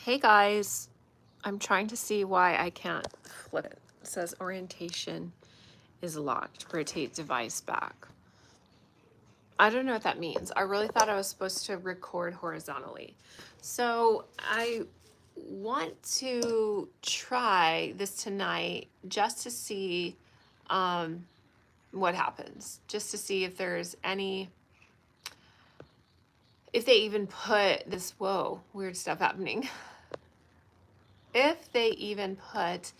Hey guys, I'm trying to see why I can't flip it. It says orientation is locked. Rotate device back. I don't know what that means. I really thought I was supposed to record horizontally. So I want to try this tonight just to see what happens. Just to see if there's if they even put this, whoa, weird stuff happening. If they even put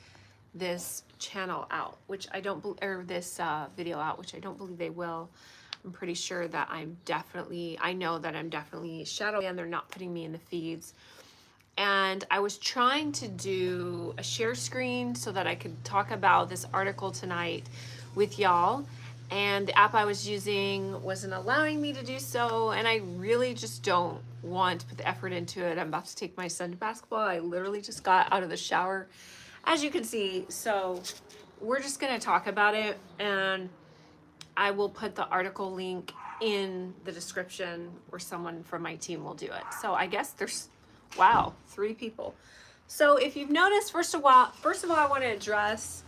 this channel out, which I don't, or this video out, which I don't believe they will. I'm pretty sure that I know that I'm definitely shadow and they're not putting me in the feeds. And I was trying to do a share screen so that I could talk about this article tonight with y'all. And the app I was using wasn't allowing me to do so. And I really just don't want to put the effort into it. I'm about to take my son to basketball. I literally just got out of the shower, as you can see. So we're just going to talk about it, and I will put the article link in the description, or someone from my team will do it. So I guess there's, wow, 3 people. So if you've noticed, first of all, I want to address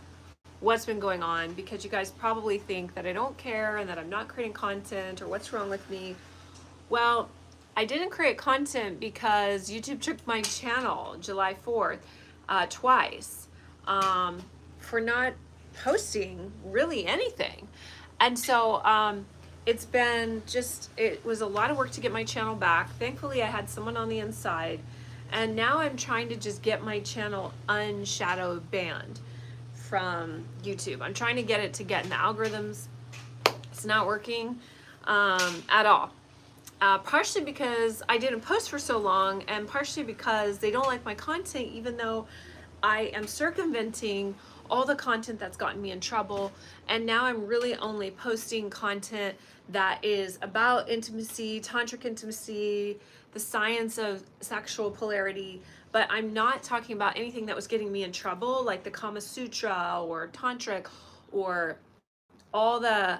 what's been going on, because you guys probably think that I don't care and that I'm not creating content, or what's wrong with me. Well, I didn't create content because YouTube took my channel July 4th twice for not posting really anything. And so it's been it was a lot of work to get my channel back. Thankfully, I had someone on the inside, and now I'm trying to just get my channel unshadow banned from YouTube. I'm trying to get it to get in the algorithms. It's not working at all. Partially because I didn't post for so long, and partially because they don't like my content, even though I am circumventing all the content that's gotten me in trouble. And now I'm really only posting content that is about intimacy, tantric intimacy, the science of sexual polarity, but I'm not talking about anything that was getting me in trouble, like the Kama Sutra or tantric, or all the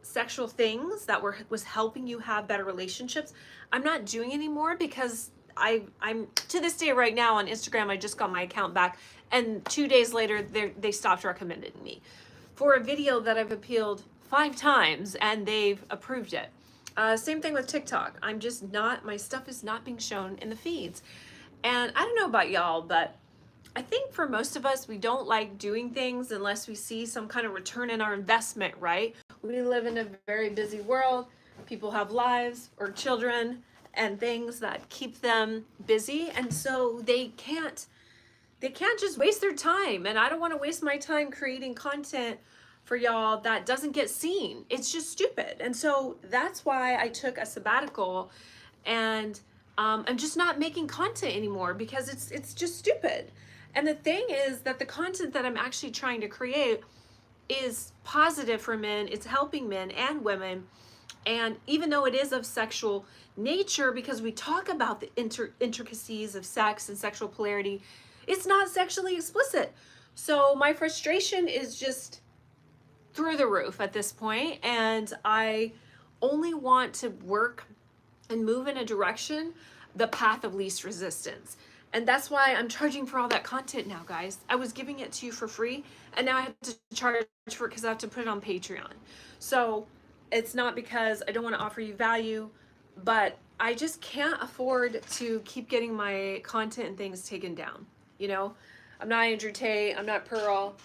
sexual things that was helping you have better relationships. I'm not doing anymore because I'm to this day right now on Instagram. I just got my account back, and 2 days later they stopped recommending me for a video that I've appealed 5 times and they've approved it. Same thing with TikTok. I'm just not, my stuff is not being shown in the feeds. And I don't know about y'all, but I think for most of us, we don't like doing things unless we see some kind of return in our investment, right? We live in a very busy world. People have lives or children and things that keep them busy. And so they can't just waste their time. And I don't want to waste my time creating content for y'all that doesn't get seen. It's just stupid. And so that's why I took a sabbatical, and I'm just not making content anymore because it's just stupid. And the thing is that the content that I'm actually trying to create is positive for men. It's helping men and women. And even though it is of sexual nature, because we talk about the intricacies of sex and sexual polarity, it's not sexually explicit. So my frustration is just through the roof at this point, and I only want to work and move in a direction, the path of least resistance. And that's why I'm charging for all that content now, guys. I was giving it to you for free, and now I have to charge for it because I have to put it on Patreon. So it's not because I don't want to offer you value, but I just can't afford to keep getting my content and things taken down. You know, I'm not Andrew Tate, I'm not Pearl.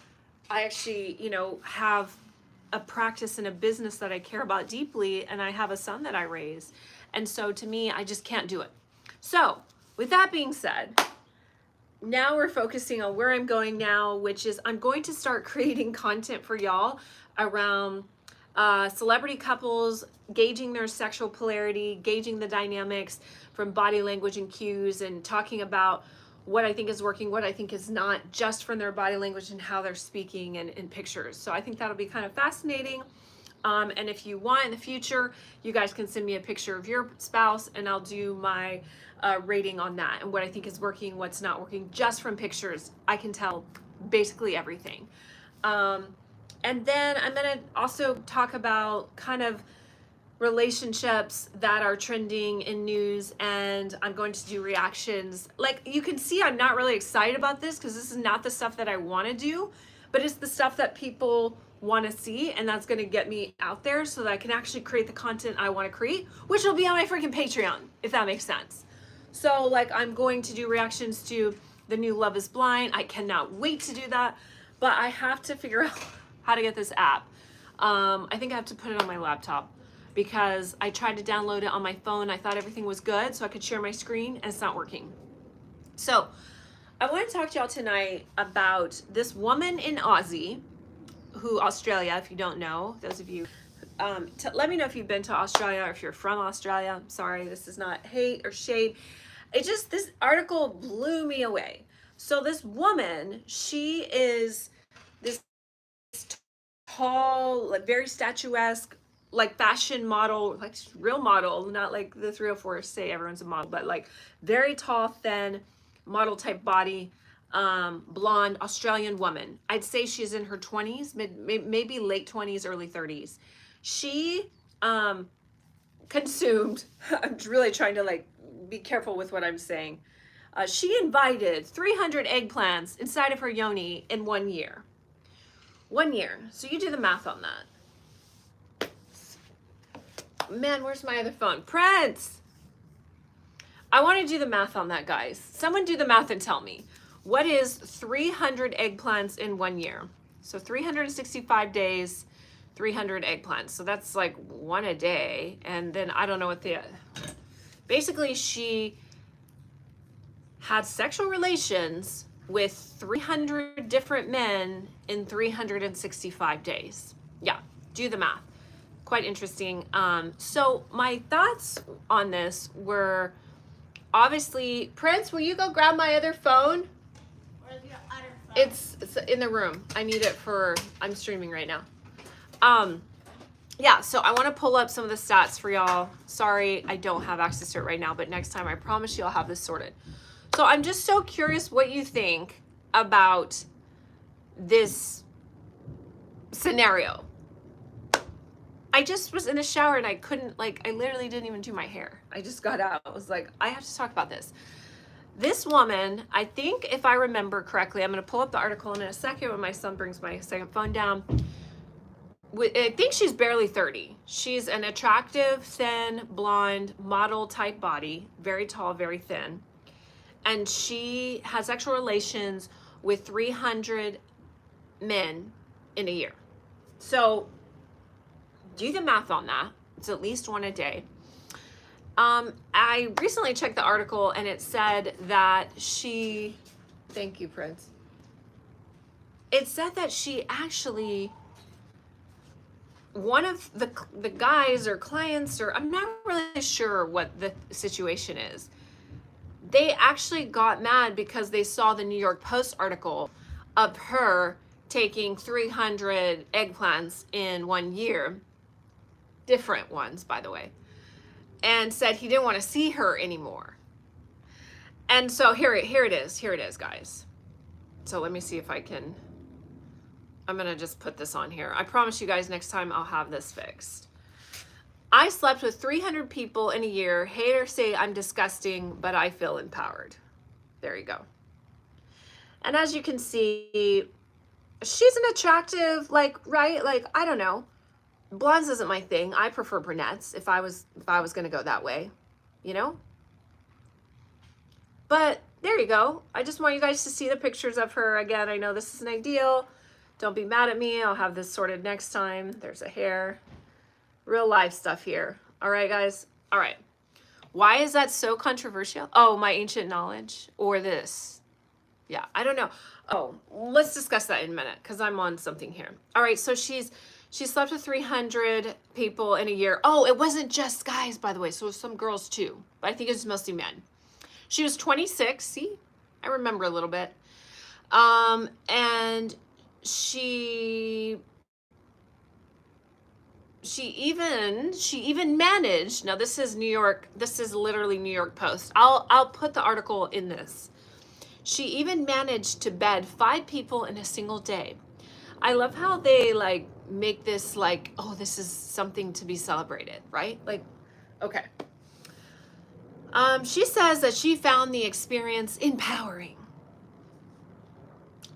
I actually, have a practice and a business that I care about deeply, and I have a son that I raise. And so to me, I just can't do it. So with that being said, now we're focusing on where I'm going now, which is I'm going to start creating content for y'all around celebrity couples, gauging their sexual polarity, gauging the dynamics from body language and cues, and talking about what I think is working, what I think is not, just from their body language and how they're speaking and in pictures. So I think that'll be kind of fascinating. And if you want in the future, you guys can send me a picture of your spouse, and I'll do my rating on that and what I think is working, what's not working. Just from pictures, I can tell basically everything. And then I'm gonna also talk about kind of relationships that are trending in news, and I'm going to do reactions. Like you can see, I'm not really excited about this because this is not the stuff that I want to do, but it's the stuff that people want to see, and that's going to get me out there so that I can actually create the content I want to create, which will be on my freaking Patreon, if that makes sense. So like I'm going to do reactions to the new Love is Blind. I cannot wait to do that, but I have to figure out how to get this app. I think I have to put it on my laptop because I tried to download it on my phone. I thought everything was good so I could share my screen, and it's not working. So I want to talk to y'all tonight about this woman in Aussie, Australia, if you don't know, those of you, let me know if you've been to Australia or if you're from Australia. I'm sorry, this is not hate or shade. This article blew me away. So this woman, she is this tall, like very statuesque, like fashion model, like real model, not like the 304 say everyone's a model, but like very tall, thin, model type body, blonde Australian woman. I'd say she's in her 20s, maybe late 20s, early 30s. She consumed, I'm really trying to like be careful with what I'm saying. She invited 300 eggplants inside of her yoni in 1 year. 1 year. So you do the math on that. Man, where's my other phone? Prince! I want to do the math on that, guys. Someone do the math and tell me. What is 300 eggplants in 1 year? So 365 days, 300 eggplants. So that's like one a day. And then I don't know what basically she had sexual relations with 300 different men in 365 days. Yeah, do the math. Quite interesting. So my thoughts on this were, obviously, Prince, will you go grab my other phone? Where's your other phone? It's in the room. I need it I'm streaming right now. Yeah, so I want to pull up some of the stats for y'all. Sorry, I don't have access to it right now, but next time I promise you I'll have this sorted. So I'm just so curious what you think about this scenario. I just was in the shower and I couldn't, I literally didn't even do my hair. I just got out. I was like, I have to talk about this. This woman, I think if I remember correctly, I'm going to pull up the article in a second when my son brings my second phone down. I think she's barely 30. She's an attractive, thin, blonde, model type body, very tall, very thin. And she has sexual relations with 300 men in a year. So do the math on that. It's at least one a day. I recently checked the article and it said that thank you, Prince. It said that she actually, one of the guys or clients, or I'm not really sure what the situation is, they actually got mad because they saw the New York Post article of her taking 300 eggplants in 1 year, different ones, by the way, and said he didn't want to see her anymore. And so here it is, guys. So let me see if I'm gonna just put this on here. I promise you guys next time I'll have this fixed. I slept with 300 people in a year. Haters say I'm disgusting, but I feel empowered. There you go. And as you can see, she's an attractive, right? I don't know. Blondes isn't my thing. I prefer brunettes if I was gonna go that way, you know? But there you go. I just want you guys to see the pictures of her. Again, I know this isn't ideal. Don't be mad at me. I'll have this sorted next time. There's a hair. Real life stuff here. All right, guys. All right. Why is that so controversial? Oh, my ancient knowledge or this? Yeah, I don't know. Oh, let's discuss that in a minute because I'm on something here. All right, so she slept with 300 people in a year. Oh, it wasn't just guys, by the way. So it was some girls too, but I think it's mostly men. She was 26. See, I remember a little bit. And she even managed, now this is New York, this is literally New York Post. I'll put the article in this. She even managed to bed 5 people in a single day. I love how they like make this like, oh, this is something to be celebrated, right? Like, okay. She says that she found the experience empowering.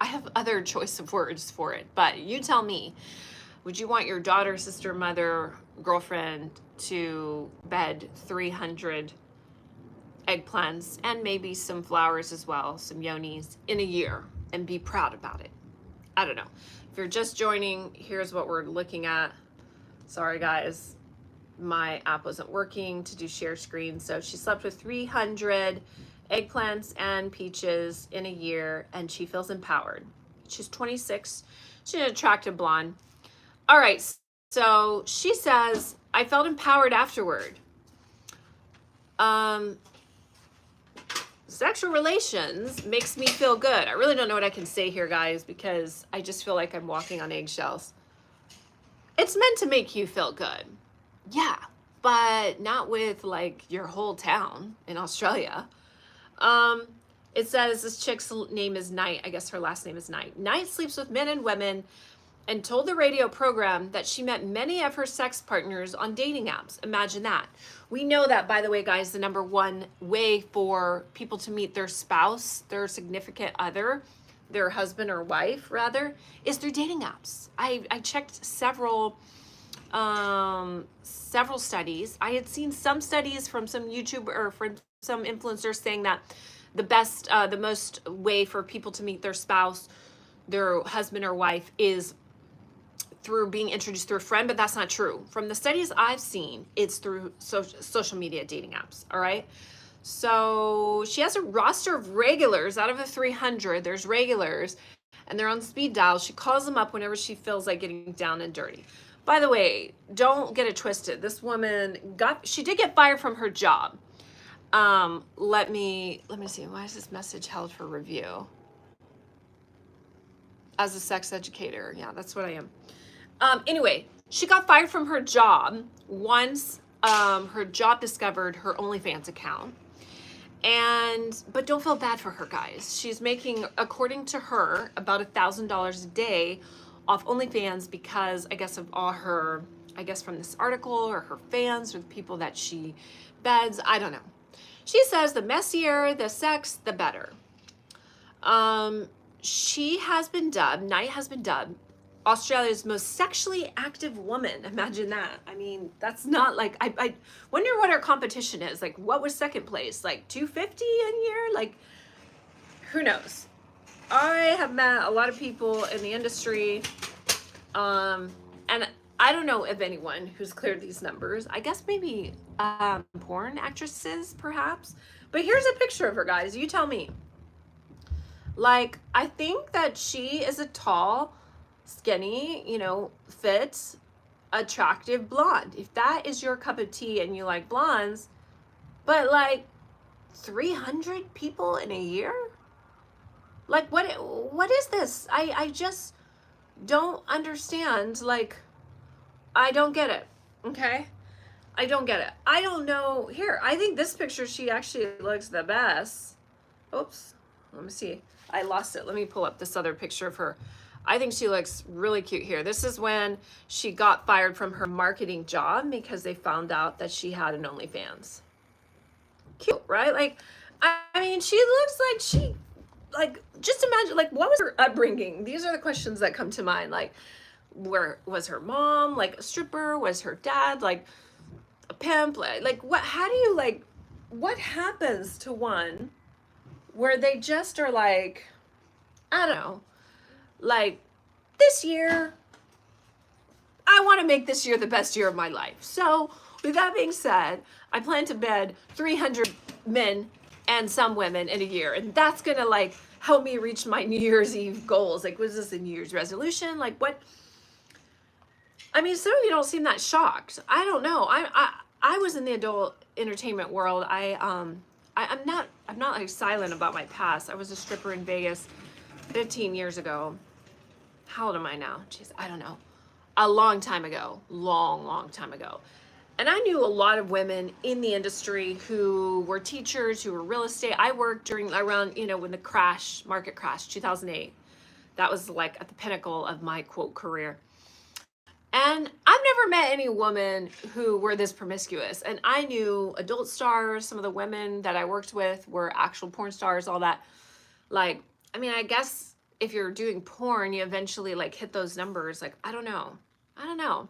I have other choice of words for it, but you tell me. Would you want your daughter, sister, mother, girlfriend to bed 300 eggplants and maybe some flowers as well, some yonis in a year, and be proud about it? I don't know. If you're just joining, here's what we're looking at. Sorry, guys. My app wasn't working to do share screen. So she slept with 300 eggplants and peaches in a year, and she feels empowered. She's 26. She's an attractive blonde. All right. So she says, I felt empowered afterward. Sexual relations makes me feel good. I really don't know what I can say here, guys, because I just feel like I'm walking on eggshells. It's meant to make you feel good. Yeah, but not with like your whole town in Australia. It says this chick's name is Knight. I guess her last name is Knight. Knight sleeps with men and women and told the radio program that she met many of her sex partners on dating apps. Imagine that. We know that, by the way, guys, the number one way for people to meet their spouse, their significant other, their husband or wife, rather, is through dating apps. I checked several studies. I had seen some studies from some YouTuber or from some influencers saying that the most way for people to meet their spouse, their husband or wife, is through being introduced through a friend, but that's not true. From the studies I've seen, it's through social media dating apps, all right? So she has a roster of regulars. Out of the 300, there's regulars, and they're on speed dial. She calls them up whenever she feels like getting down and dirty. By the way, don't get it twisted. This woman she did get fired from her job. Let me see. Why is this message held for review? As a sex educator. Yeah, that's what I am. Anyway, she got fired from her job once her job discovered her OnlyFans account. But don't feel bad for her, guys. She's making, according to her, about $1,000 a day off OnlyFans because I guess of all her, I guess from this article, or her fans or the people that she beds. I don't know. She says the messier the sex, the better. She has been dubbed, Knight has been dubbed, Australia's most sexually active woman. Imagine that. I mean, that's not like, I wonder what her competition is. Like, what was second place? Like 250 a year? Like, who knows? I have met a lot of people in the industry, and I don't know of anyone who's cleared these numbers. I guess maybe porn actresses, perhaps. But here's a picture of her, guys. You tell me. Like, I think that she is a tall, skinny, fit, attractive blonde. If that is your cup of tea and you like blondes, but like 300 people in a year? Like, what is this? I just don't understand. Like, I don't get it. Okay? I don't get it. I don't know. Here, I think this picture, she actually looks the best. Oops. Let me see. I lost it. Let me pull up this other picture of her. I think she looks really cute here. This is when she got fired from her marketing job because they found out that she had an OnlyFans. Cute, right? Like, I mean, she looks like just imagine, like, what was her upbringing? These are the questions that come to mind. Like, where was her mom, like, a stripper? Was her dad, like, a pimp? Like, what, how do you, like, what happens to one where they just are like, I don't know, like, this year, I want to make this year the best year of my life. So, with that being said, I plan to bed 300 men and some women in a year. And that's going to, like, help me reach my New Year's Eve goals. Like, was this a New Year's resolution? Like, what? I mean, some of you don't seem that shocked. I don't know. I was in the adult entertainment world. I'm not like silent about my past. I was a stripper in Vegas 15 years ago. How old am I now? Jeez, I don't know. A long time ago. Long time ago. And I knew a lot of women in the industry who were teachers, who were real estate. I worked around, when the market crashed, 2008. That was like at the pinnacle of my quote career. And I've never met any woman who were this promiscuous. And I knew adult stars, some of the women that I worked with were actual porn stars, all that. Like, I mean, I guess if you're doing porn, you eventually like hit those numbers. Like, I don't know. I don't know.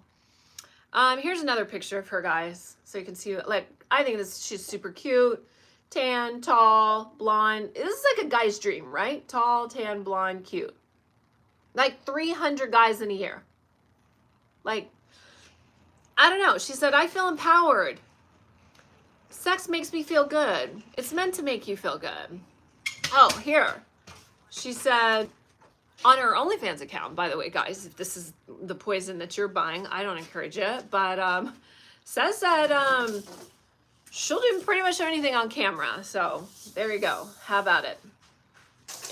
Here's another picture of her, guys. So you can see, like, I think she's super cute. Tan, tall, blonde. This is like a guy's dream, right? Tall, tan, blonde, cute. Like 300 guys in a year. Like, I don't know. She said, I feel empowered. Sex makes me feel good. It's meant to make you feel good. Oh, here. She said, on her OnlyFans account, by the way, guys, if this is the poison that you're buying, I don't encourage it. But says that she'll do pretty much anything on camera. So there you go. How about it?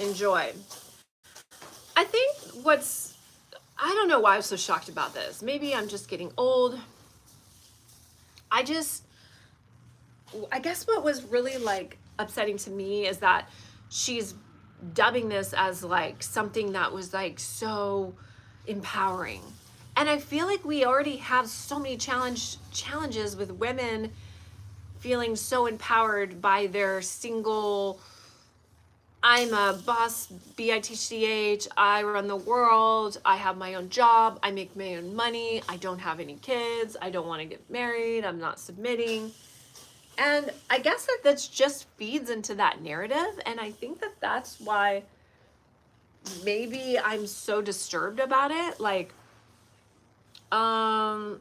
Enjoy. I think I don't know why I was so shocked about this. Maybe I'm just getting old. I guess what was really like upsetting to me is that she's dubbing this as like something that was like so empowering. And I feel like we already have so many challenges with women feeling so empowered by their single, I'm a boss, bitch, I run the world, I have my own job, I make my own money, I don't have any kids, I don't want to get married, I'm not submitting. And I guess that just feeds into that narrative. And I think that that's why maybe I'm so disturbed about it. Like, I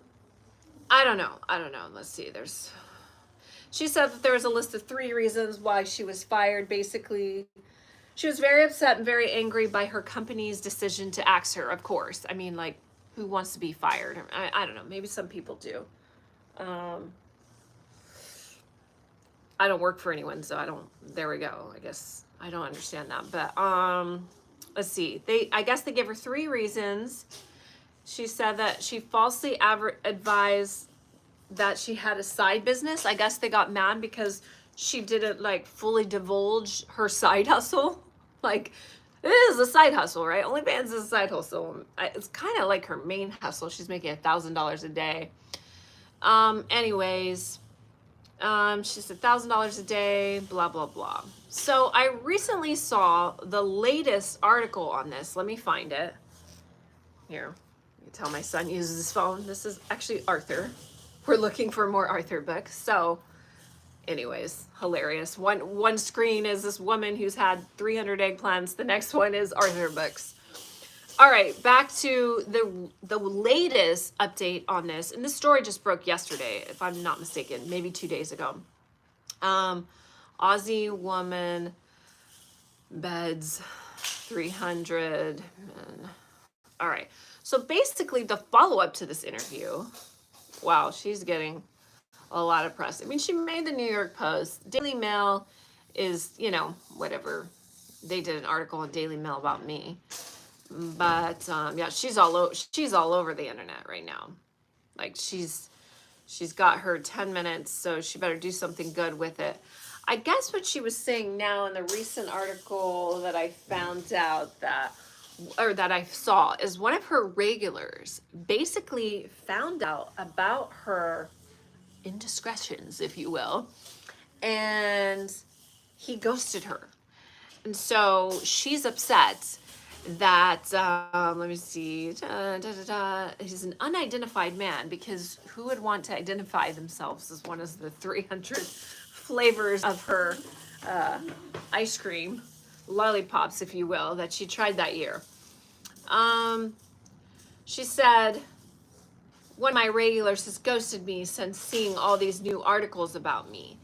don't know. Let's see. She said that there was a list of 3 reasons why she was fired. Basically, she was very upset and very angry by her company's decision to axe her, of course. I mean, like, who wants to be fired? I don't know. Maybe some people do. I don't work for anyone, so there we go. I guess I don't understand that. But let's see. I guess they gave her 3 reasons. She said that she falsely advised that she had a side business. I guess they got mad because she didn't like fully divulge her side hustle. Like, it is a side hustle, right? OnlyFans is a side hustle. It's kind of like her main hustle. She's making $1,000 a day. Anyways, she said $1,000 a day, blah, blah, blah. So I recently saw the latest article on this. Let me find it. Here, you tell my son uses his phone. This is actually Arthur. We're looking for more Arthur books. So anyways, hilarious. One screen is this woman who's had 300 eggplants. The next one is Arthur books. All right, back to the latest update on this. And this story just broke yesterday, if I'm not mistaken, maybe 2 days ago. Aussie woman beds 300 men. All right, so basically the follow-up to this interview, wow, she's getting a lot of press. I mean, she made the New York Post. Daily Mail is, whatever. They did an article in Daily Mail about me. But yeah, she's all over the internet right now. Like, she's got her 10 minutes, so she better do something good with it. I guess what she was saying now in the recent article that I found out that I saw is one of her regulars basically found out about her indiscretions, if you will, and he ghosted her. And so she's upset that, let me see, he's an unidentified man, because who would want to identify themselves as one of the 300 flavors of her ice cream, lollipops, if you will, that she tried that year. She said, one of my regulars has ghosted me since seeing all these new articles about me.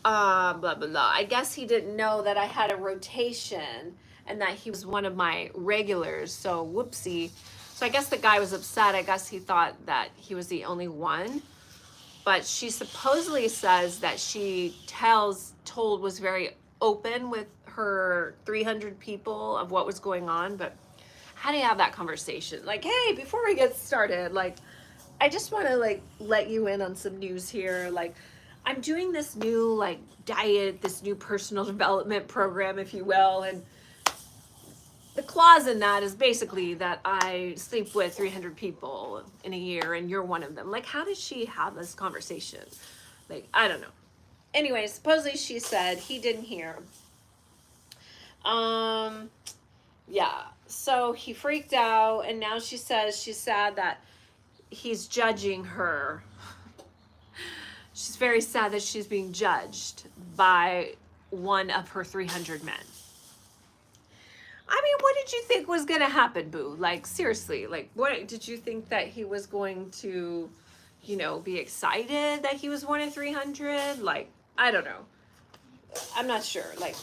Blah, blah, blah. I guess he didn't know that I had a rotation and that he was one of my regulars, so whoopsie. So I guess the guy was upset. I guess he thought that he was the only one. But she supposedly says that she was very open with her 300 people of what was going on. But how do you have that conversation? Like, hey, before we get started, like, I just want to like let you in on some news here. Like, I'm doing this new like diet, this new personal development program, if you will, and the clause in that is basically that I sleep with 300 people in a year and you're one of them. Like, how did she have this conversation? Like, I don't know. Anyway, supposedly she said he didn't hear. Yeah. So he freaked out, and now she says she's sad that he's judging her. She's very sad that she's being judged by one of her 300 men. I mean, what did you think was going to happen, boo? Like, seriously, like, what did you think that he was going to, you know, be excited that he was one of 300? Like, I don't know. I'm not sure. Like,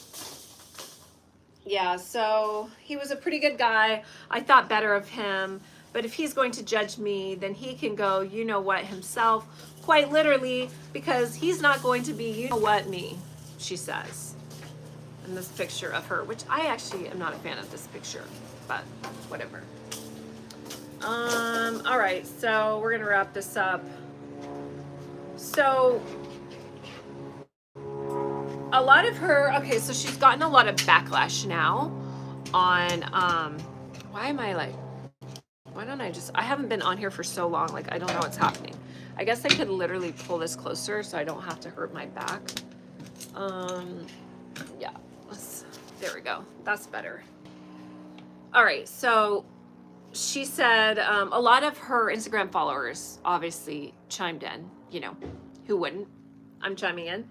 yeah, so he was a pretty good guy. I thought better of him. But if he's going to judge me, then he can go, you know what, himself, quite literally, because he's not going to be, you know what, me, she says. And this picture of her, which I actually am not a fan of this picture, but whatever. All right, so we're gonna wrap this up. So a lot of her, okay, so she's gotten a lot of backlash now on, why don't I haven't been on here for so long, like I don't know what's happening. I guess I could literally pull this closer so I don't have to hurt my back. Yeah, there we go, that's better. All right, so she said a lot of her Instagram followers obviously chimed in, you know, who wouldn't? I'm chiming in.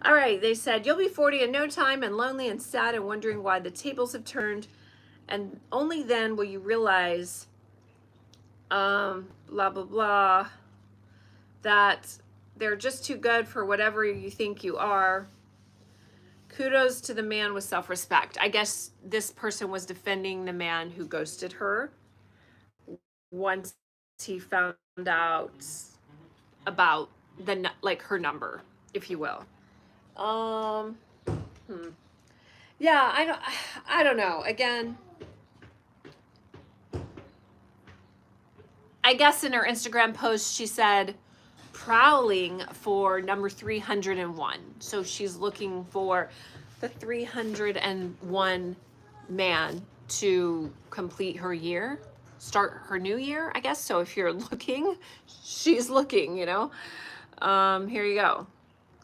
All right, they said, you'll be 40 in no time and lonely and sad and wondering why the tables have turned. And only then will you realize, blah, blah, blah, that they're just too good for whatever you think you are. Kudos to the man with self-respect. I guess this person was defending the man who ghosted her once he found out about the, like, her number, if you will. Yeah, I don't know. Again, I guess in her Instagram post, she said, prowling for number 301. So she's looking for the 301 man to complete her year, start her new year, I guess. So if you're looking, she's looking, you know. Here you go.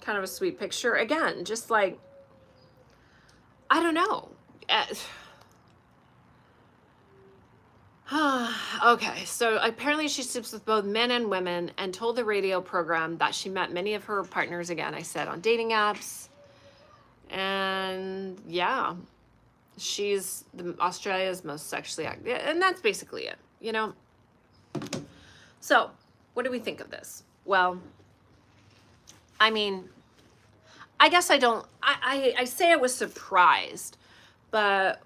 Kind of a sweet picture. Again, just like, I don't know. Okay, so apparently she sleeps with both men and women and told the radio program that she met many of her partners, again, I said, on dating apps. And yeah, she's Australia's most sexually active. And that's basically it, you know? So what do we think of this? Well, I mean, I guess I say I was surprised, but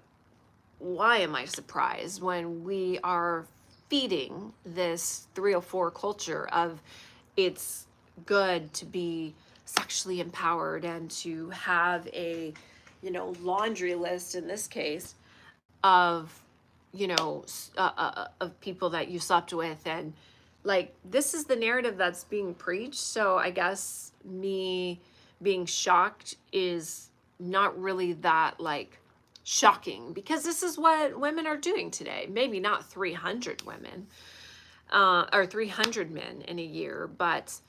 why am I surprised when we are feeding this 304 culture of it's good to be sexually empowered and to have a, you know, laundry list in this case of, you know, of people that you slept with, and like this is the narrative that's being preached. So I guess me being shocked is not really that like shocking, because this is what women are doing today. Maybe not 300 women or 300 men in a year, but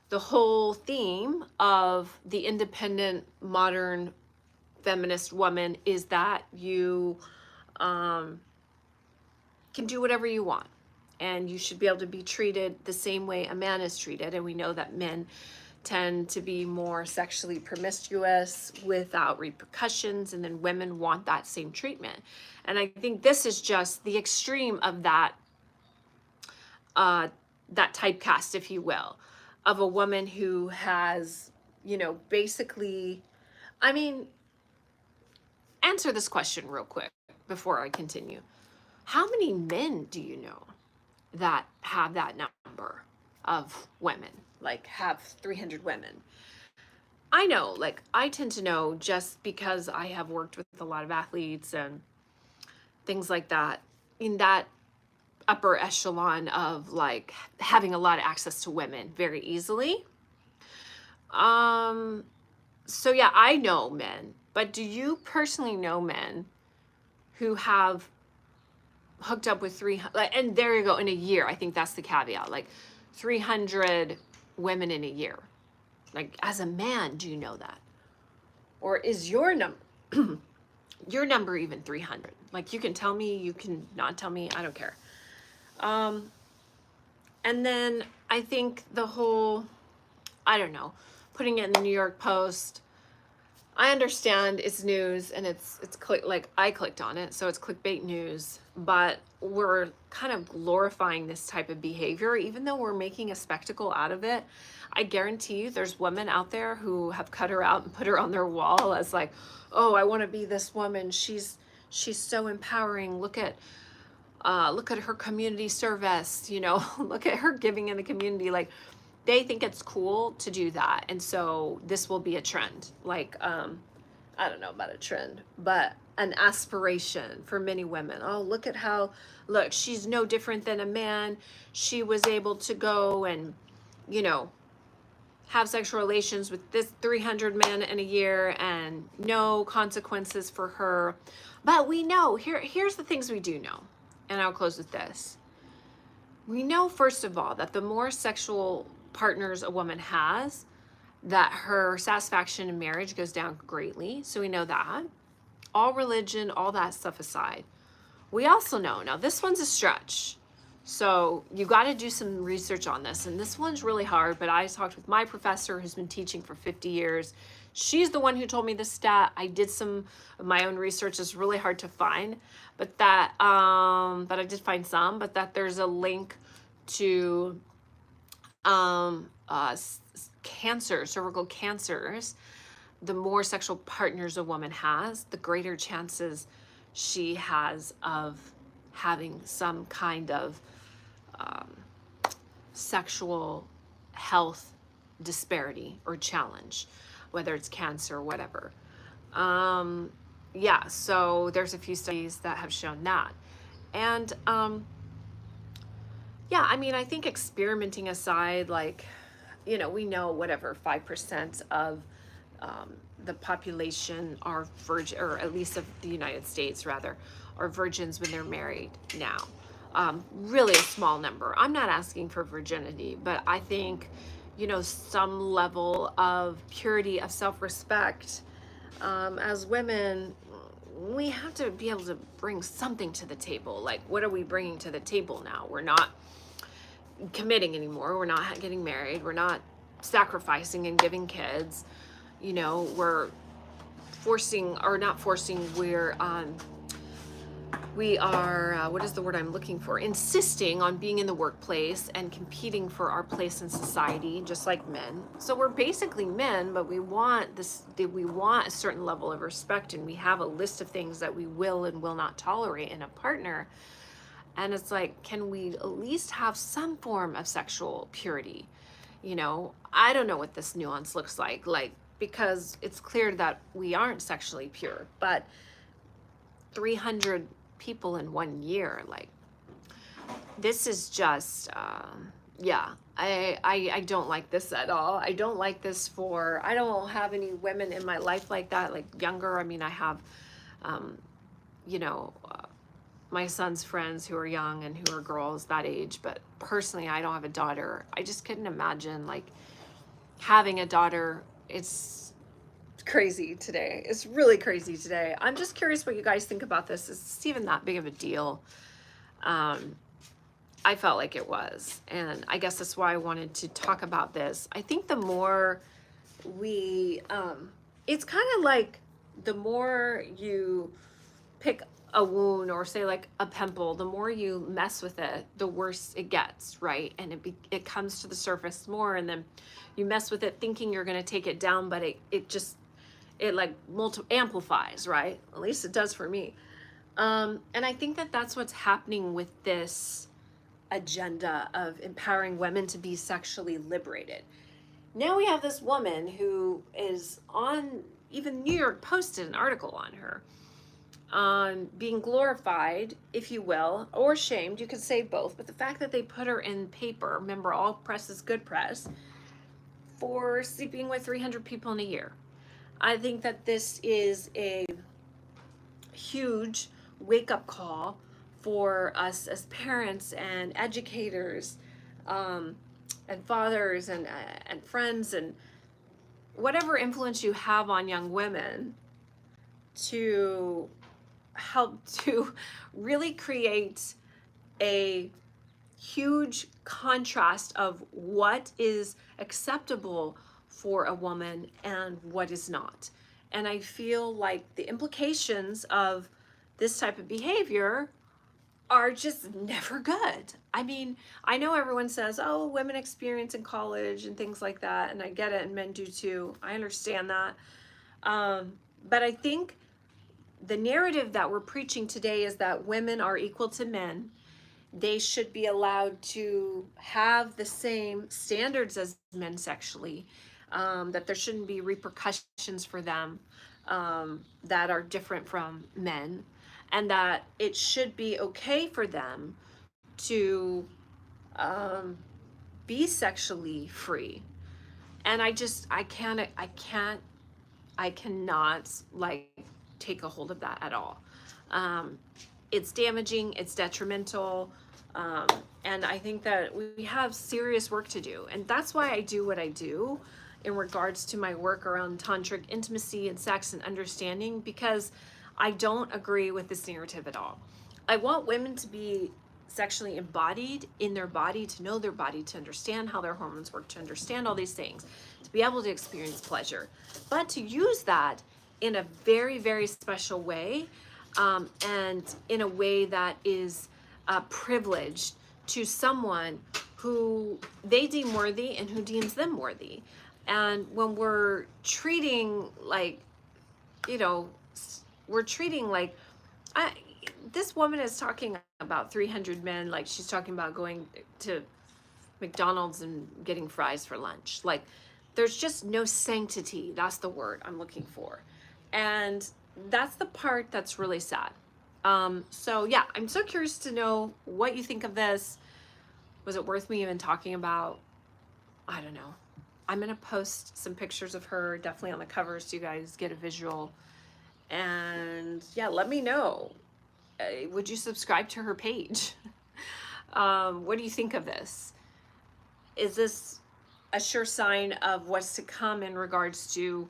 the whole theme of the independent modern feminist woman is that you can do whatever you want, and you should be able to be treated the same way a man is treated. And we know that men tend to be more sexually promiscuous without repercussions, and then women want that same treatment. And I think this is just the extreme of that that typecast, if you will, of a woman who has, you know, basically, I mean, answer this question real quick before I continue. How many men do you know that have that number of women, like have 300 women? I know, like, I tend to know just because I have worked with a lot of athletes and things like that, in that upper echelon of like having a lot of access to women very easily. So yeah, I know men, but do you personally know men who have hooked up with 300, and there you go, in a year. I think that's the caveat, like 300 women in a year. Like, as a man, do you know that? Or is your number your number even 300? Like, you can tell me, you can not tell me, I don't care. And then I think the whole, I don't know, putting it in the New York Post, I understand it's news and it's like I clicked on it, so it's clickbait news, but we're kind of glorifying this type of behavior, even though we're making a spectacle out of it. I guarantee you there's women out there who have cut her out and put her on their wall as like, oh, I want to be this woman. She's so empowering. Look at her community service, you know, look at her giving in the community. Like, they think it's cool to do that. And so this will be a trend. Like, I don't know about a trend, but an aspiration for many women. Oh, look, she's no different than a man. She was able to go and, you know, have sexual relations with this 300 men in a year and no consequences for her. But we know, here's the things we do know. And I'll close with this. We know, first of all, that the more sexual partners a woman has, that her satisfaction in marriage goes down greatly. So we know that. All religion, all that stuff aside. We also know, now this one's a stretch, so you got to do some research on this. And this one's really hard, but I talked with my professor who's been teaching for 50 years. She's the one who told me this stat. I did some of my own research. It's really hard to find, but that, but I did find some, but that there's a link to cancer, cervical cancers. The more sexual partners a woman has, the greater chances she has of having some kind of sexual health disparity or challenge, whether it's cancer or whatever. Yeah, so there's a few studies that have shown that. And yeah, I mean, I think experimenting aside, like, you know, we know whatever 5% of the population are virgin, or at least of the United States rather, are virgins when they're married now. Really a small number. I'm not asking for virginity, but I think, you know, some level of purity, of self-respect. As women, we have to be able to bring something to the table. Like, what are we bringing to the table now? We're not committing anymore. We're not getting married. We're not sacrificing and giving kids. You know, we're forcing, or not forcing, we are, what is the word I'm looking for? Insisting on being in the workplace and competing for our place in society, just like men. So we're basically men, but we want a certain level of respect, and we have a list of things that we will and will not tolerate in a partner. And it's like, can we at least have some form of sexual purity? You know, I don't know what this nuance looks like, because it's clear that we aren't sexually pure, but 300 people in 1 year, like, this is just, yeah, I don't like this at all. I don't like this I don't have any women in my life like that, like younger. I mean, I have, you know, my son's friends who are young and who are girls that age, but personally, I don't have a daughter. I just couldn't imagine, like, having a daughter. It's crazy today. It's really crazy today. I'm just curious what you guys think about this. Is this even that big of a deal? I felt like it was, and I guess that's why I wanted to talk about this. I think the more we, it's kind of like the more you pick a wound, or say like a pimple, the more you mess with it, the worse it gets, right? And it comes to the surface more, and then you mess with it thinking you're going to take it down, but it like amplifies, right? At least it does for me. And I think that that's what's happening with this agenda of empowering women to be sexually liberated. Now we have this woman who is on, even New York posted an article on her, being glorified, if you will, or shamed. You could say both, but the fact that they put her in paper, remember, all press is good press, for sleeping with 300 people in a year. I think that this is a huge wake-up call for us as parents and educators, and fathers and friends and whatever influence you have on young women, to help to really create a huge contrast of what is acceptable for a woman and what is not. And I feel like the implications of this type of behavior are just never good. I mean, I know everyone says, oh, women experience in college and things like that, and I get it, and men do too. I understand that. But I think the narrative that we're preaching today is that women are equal to men. They should be allowed to have the same standards as men sexually, that there shouldn't be repercussions for them that are different from men, and that it should be okay for them to be sexually free. And I cannot like take a hold of that at all. It's damaging, it's detrimental, and I think that we have serious work to do. And that's why I do what I do in regards to my work around tantric intimacy and sex and understanding, because I don't agree with this narrative at all. I want women to be sexually embodied in their body, to know their body, to understand how their hormones work, to understand all these things, to be able to experience pleasure, but to use that in a very, very special way, and in a way that is privileged to someone who they deem worthy and who deems them worthy. And when we're treating like, you know, we're treating like, this woman is talking about 300 men, like she's talking about going to McDonald's and getting fries for lunch. Like, there's just no sanctity. That's the word I'm looking for. And that's the part that's really sad. So yeah, I'm so curious to know what you think of this. Was it worth me even talking about? I don't know. I'm gonna post some pictures of her definitely on the cover so you guys get a visual. And yeah, let me know. Would you subscribe to her page? What do you think of this? Is this a sure sign of what's to come in regards to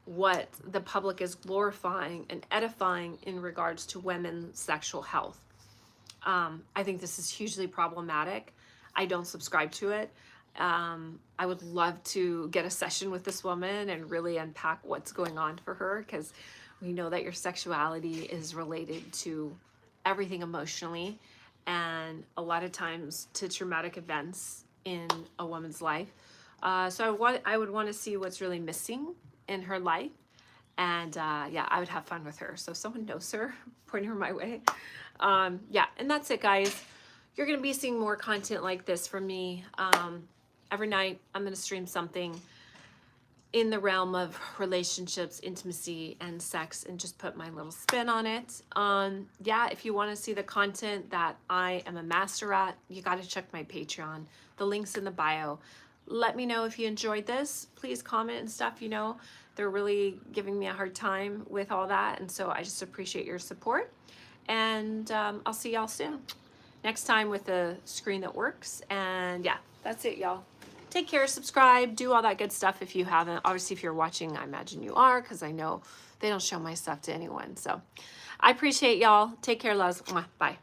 what the public is glorifying and edifying in regards to women's sexual health? I think this is hugely problematic. I don't subscribe to it. I would love to get a session with this woman and really unpack what's going on for her, because we know that your sexuality is related to everything emotionally, and a lot of times to traumatic events in a woman's life. So I would want to see what's really missing in her life. And yeah, I would have fun with her. So if someone knows her, point her my way. Yeah, and that's it, guys. You're going to be seeing more content like this from me. Every night I'm going to stream something in the realm of relationships, intimacy, and sex, and just put my little spin on it. Yeah, if you want to see the content that I am a master at, you got to check my Patreon. The link's in the bio. Let me know if you enjoyed this. Please comment and stuff. You know, they're really giving me a hard time with all that, and so I just appreciate your support. And I'll see y'all soon. Next time with a screen that works. And yeah, that's it, y'all. Take care, subscribe, do all that good stuff if you haven't. Obviously, if you're watching, I imagine you are, because I know they don't show my stuff to anyone. So I appreciate y'all. Take care, loves. Mwah. Bye.